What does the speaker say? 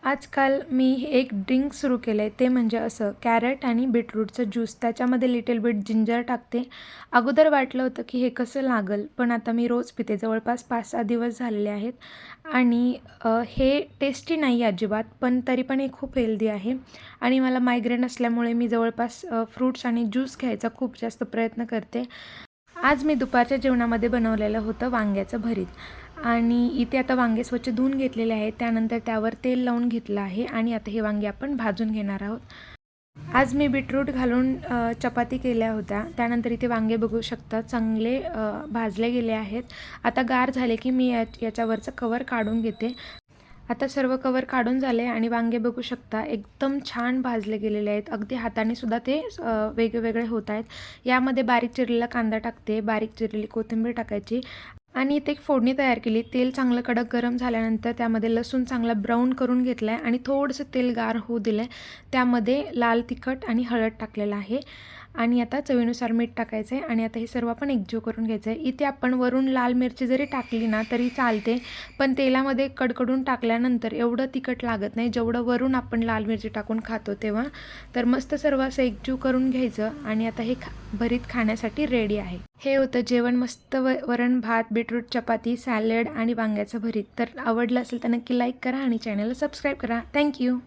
आजकाल मी एक ड्रिंक सुरू केलं आहे, ते म्हणजे असं कॅरट आणि बीटरूटचं ज्यूस. त्याच्यामध्ये लिटल बिट जिंजर टाकते. अगोदर वाटलं होतं की हे कसं लागेल, पण आता मी रोज पिते. जवळपास 5-6 दिवस झालेले आहेत आणि हे टेस्टी नाही आहे अजिबात, पण तरी पण हे खूप हेल्दी आहे आणि मला मायग्रेन असल्यामुळे मी जवळपास फ्रूट्स आणि ज्यूस घ्यायचा खूप जास्त प्रयत्न करते. आज मी दुपारच्या जेवणामध्ये बनवलेलं होतं वांग्याचं भरीत आणि इथे आता वांगे स्वच्छ धुवून घेतलेले आहेत. त्यानंतर त्यावर तेल लावून घेतलं आहे आणि आता हे वांगे आपण भाजून घेणार आहोत. आज मी बीटरूट घालून चपाती केल्या होत्या. त्यानंतर इथे वांगे बघू शकता चांगले भाजले गेले आहेत. आता गार झाले की मी याच्यावरचं कवर काढून घेते. आता सर्व कवर काढून झाले आणि वांगे बघू शकता एकदम छान भाजले गेलेले आहेत. अगदी हाताने सुद्धा ते वेगवेगळे होत आहेत. यामध्ये बारीक चिरलेला कांदा टाकते, बारीक चिरलेली कोथिंबीर टाकायची आणि इथे एक फोडणी तयार केली. तेल चांगलं कडक गरम झाल्यानंतर त्यामध्ये लसूण चांगला ब्राऊन करून घेतला आहे आणि थोडंसं तेल गार होऊ दिलं आहे. त्यामध्ये लाल तिखट आणि हळद टाकलेलं आहे आणि आता चवीनुसार मीठ टाकायचं आहे आणि आता हे सर्व आपण एकजीव करून घ्यायचं आहे. इथे आपण वरून लाल मिरची जरी टाकली ना तरी चालते, पण तेलामध्ये कडकडून टाकल्यानंतर एवढं तिखट लागत नाही जेवढं वरून आपण लाल मिरची टाकून खातो तेव्हा. तर मस्त सर्व असं एकजीव करून घ्यायचं आणि आता हे भरीत खाण्यासाठी रेडी आहे. हे होतं जेवण. मस्त वरण भात, बीटरूट चपाती, सॅलड आणि वांग्याचं भरीत. तर आवडलं असेल तर नक्की लाईक करा आणि चॅनलला सबस्क्राईब करा. थँक्यू.